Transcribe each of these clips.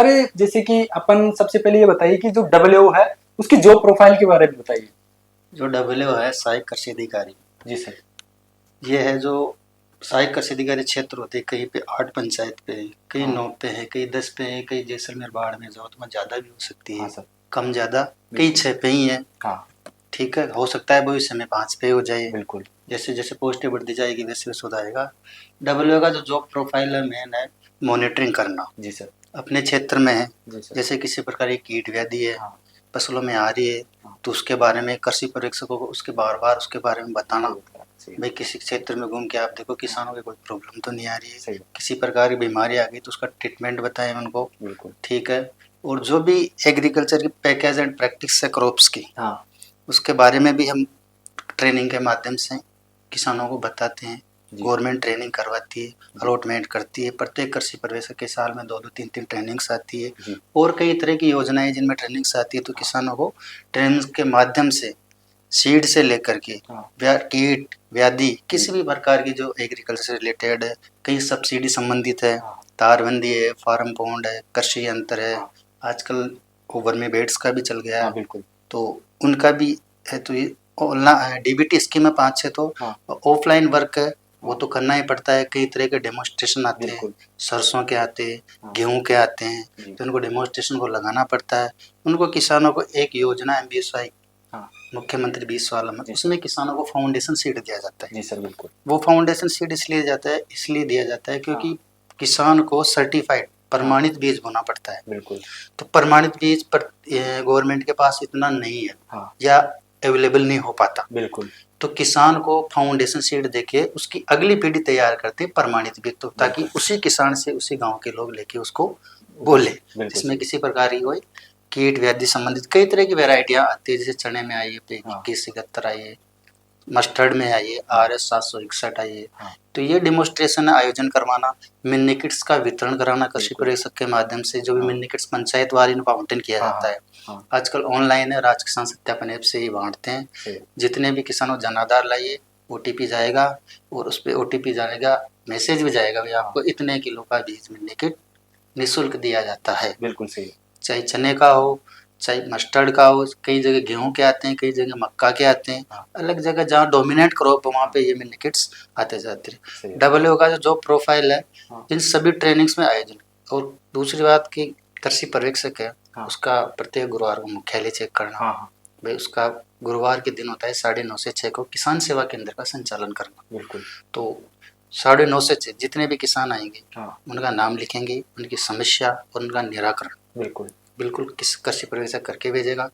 अरे जैसे कि अपन सबसे पहले ये बताइए कि जो डब्ल्यू है उसकी जॉब प्रोफाइल के बारे में बताइए। जो डब्ल्यू है सहायक कृषि अधिकारी, जी सर। ये है जो सहायक कृषि अधिकारी क्षेत्र होते हैं। कहीं पे 8 पंचायत पे, कहीं हाँ। 9 पे है, कहीं 10 पे है, कहीं जैसलमेर बाढ़ में जरूरत में ज़्यादा भी हो सकती है। हाँ सर। कम ज़्यादा कई बिल्कुल। 6 पे ही है। हाँ। ठीक है, हो सकता है भविष्य में 5 पे हो जाए। बिल्कुल। जैसे जैसे पोस्टें बढ़ती जाएगी वैसे वैसे होता डब्ल्यू का जो जॉब प्रोफाइल है मेन है मॉनिटरिंग करना। जी सर। अपने क्षेत्र में है, जी सर। जैसे किसी प्रकार की कीट व्याधि है हाँ। फसलों में आ रही है, हाँ। तो उसके बारे में कृषि पर्यवेक्षकों को उसके बार बार उसके बारे में बताना। सही। भाई किसी क्षेत्र में घूम के आप देखो किसानों के कोई प्रॉब्लम तो नहीं आ रही है, सही। किसी प्रकार की बीमारी आ गई तो उसका ट्रीटमेंट बताएं उनको। बिल्कुल। ठीक है, और जो भी एग्रीकल्चर की पैकेज एंड प्रैक्टिस है क्रॉप्स की, हाँ। उसके बारे में भी हम ट्रेनिंग के माध्यम से किसानों को बताते हैं। जी। गवर्नमेंट ट्रेनिंग करवाती है, अलॉटमेंट करती है। प्रत्येक कृषि पर्यवेक्षक के साल में 2-2 3-3 ट्रेनिंग्स आती है। जी। और कई तरह की योजनाएं जिनमें ट्रेनिंग्स आती है, तो किसानों को ट्रेनिंग के माध्यम से सीड से लेकर के हाँ। कीट व्याधि किसी भी प्रकार की जो एग्रीकल्चर से रिलेटेड है, कई सब्सिडी संबंधित है, हाँ। तारबंदी है, फार्म पॉन्ड है, कृषि यंत्र है। हाँ। आजकल ओवर में बेड्स का भी चल गया हाँ है, बिल्कुल। तो उनका भी है। तो ये डीबीटी स्कीम है 5-6, तो हाँ। ऑफलाइन वर्क है, वो हाँ। तो करना ही पड़ता है। कई तरह के डेमोन्स्ट्रेशन आते हैं, बिल्कुल। सरसों के आते हैं, हाँ। गेहूं के आते हैं, जी। तो उनको डेमोन्स्ट्रेशन को लगाना पड़ता है। उनको किसानों को एक योजना है बीएसवाई, हाँ। मुख्यमंत्री 20 वाला में, जी उसमें किसानों को फाउंडेशन सीड दिया जाता है। जी सर बिल्कुल। वो फाउंडेशन सीड इसलिए दिया जाता है क्योंकि किसान को सर्टिफाइड प्रमाणित बीज बोना पड़ता है। बिल्कुल। तो प्रमाणित बीज पर गवर्नमेंट के पास इतना नहीं है, हाँ। या अवेलेबल नहीं हो पाता। बिल्कुल। तो किसान को फाउंडेशन सीड देके उसकी अगली पीढ़ी तैयार करते हैं प्रमाणित बीज, तो ताकि बिल्कुल। उसी किसान से उसी गांव के लोग लेके उसको बोले, बिल्कुल जिसमें सही। किसी प्रकार की कोई कीट व्याधि संबंधित कई तरह की वेराइटियां आती है। जैसे चने में आई है हाँ। 2171 आई है, मस्टर्ड में आई है हाँ। RS 761 आई है। हाँ। तो ये डेमोन्स्ट्रेशन आयोजन करवाना, मिनी किट्स का वितरण कराना कृषि बिल्कुल। पर्यवेक्षक के माध्यम से। जो भी हाँ। मिनी किट्स पंचायत वार इनको आवंटन किया हाँ। जाता है। हाँ। आजकल ऑनलाइन है, राज किसान सत्यापन ऐप से ही बांटते हैं। सही। जितने भी किसानों जन आधार लाइए, OTP जाएगा, और उस पर OTP जाएगा, मैसेज भी जाएगा, भाई आपको इतने किलो का बीज मिनी किट निःशुल्क दिया जाता है। बिल्कुल सही। चाहे चने का हो, चाहे मस्टर्ड का हो, कई जगह गेहूं के आते हैं, कई जगह मक्का के आते हैं। हाँ। अलग जगह जहाँ डोमिनेट क्रॉप है वहाँ पे ये मिनी किट्स आते जाते सही हैं। है। डब्ल्यू का जो जॉब प्रोफाइल है, हाँ। इन सभी ट्रेनिंग्स में आयोजन। और दूसरी बात की कृषि पर्यवेक्षक है, हाँ। उसका प्रत्येक गुरुवार को मुख्यालय चेक करना। हाँ। हाँ भाई उसका गुरुवार के दिन होता है 9:30 से 6 को किसान सेवा केंद्र का संचालन करना। बिल्कुल। तो 9:30 से 6 जितने भी किसान आएंगे, हाँ। उनका नाम लिखेंगे, उनकी समस्या और उनका निराकरण बिल्कुल। बिल्कुल किस कृषि पर्यवेक्षक करके भेजेगा।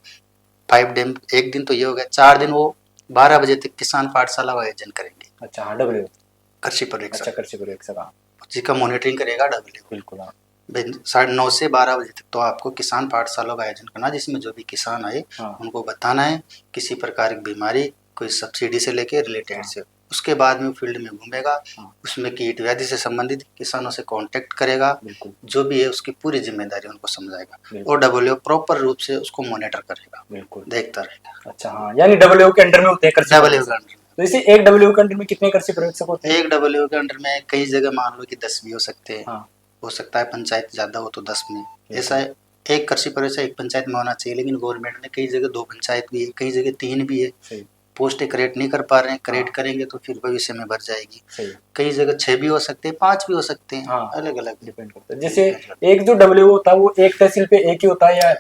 5 दिन, एक दिन तो ये हो गया, 4 दिन वो 12 बजे तक किसान पाठशाला का आयोजन करेंगे। अच्छा हाँ डब्ल्यू। कृषि अच्छा पर्यवेक्षक कृषि पर्यवेक्षक। हाँ जिसका मॉनिटरिंग करेगा डब्ल्यू। बिल्कुल। हाँ। 9:30 से 12 बजे तक तो आपको किसान पाठशाला का आयोजन करना, जिसमें जो भी किसान आए हाँ। उनको बताना है किसी प्रकार की बीमारी, कोई सब्सिडी से लेके रिलेटेड हाँ। से। उसके बाद में फील्ड में घूमेगा, हाँ। उसमें कीट व्याधि से संबंधित किसानों से कांटेक्ट करेगा, बिल्कुल। जो भी है उसकी पूरी जिम्मेदारी उनको समझाएगा, बिल्कुल। और डब्ल्यू प्रॉपर रूप से उसको मॉनिटर करेगा, बिल्कुल। देखता रहेगा। अच्छा हाँ यानी डब्ल्यू के अंडर में होते हैं कृषि डब्ल्यू पर्यवेक्षक। तो इसे एक डब्ल्यू के अंडर में कितने कृषि पर्यवेक्षक होते हैं? एक डब्ल्यू के अंडर में कई जगह मान लो कि 10 भी हो सकते हैं। हाँ। हो सकता है पंचायत ज़्यादा हो तो 10 में। ऐसा है, एक कृषि पर्यवेक्षक एक पंचायत में होना चाहिए, लेकिन गवर्नमेंट ने कई जगह 2 पंचायत भी है, कई जगह 3 भी है। सही। पोस्टें क्रिएट नहीं कर पा रहे हैं, क्रिएट हाँ। करेंगे तो फिर भविष्य में बढ़ जाएगी। सही। कई जगह 6 भी हो सकते हैं, 5 भी हो सकते हैं। हाँ। अलग अलग डिपेंड करता है। जैसे एक जो डब्ल्यू होता है वो एक तहसील पे एक ही होता है या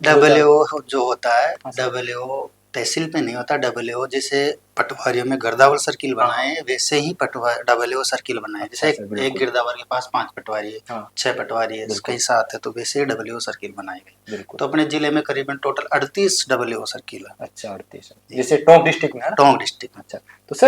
डब्ल्यू जो होता है, हाँ, सर। डब्ल्यू तहसील पे नहीं होता। डब्ल्यू जैसे पटवारियों में गिरदावर सर्किल बनाए हैं, वैसे ही डब्ल्यू सर्किल बनाए हैं। अच्छा जैसे सर एक बिल्कुल। गिरदावर के पास 5 पटवारी है, हाँ। 6 पटवारी है, बिल्कुल। कई 7 है, तो वैसे ही डब्ल्यू सर्किल बनाए गए। बिल्कुल। तो अपने जिले में करीबन टोटल 38 डब्ल्यू सर्किल है। अच्छा 38 जैसे टोंक डिस्ट्रिक्ट में है ना? टोंक डिस्ट्रिक्ट में। अच्छा तो सर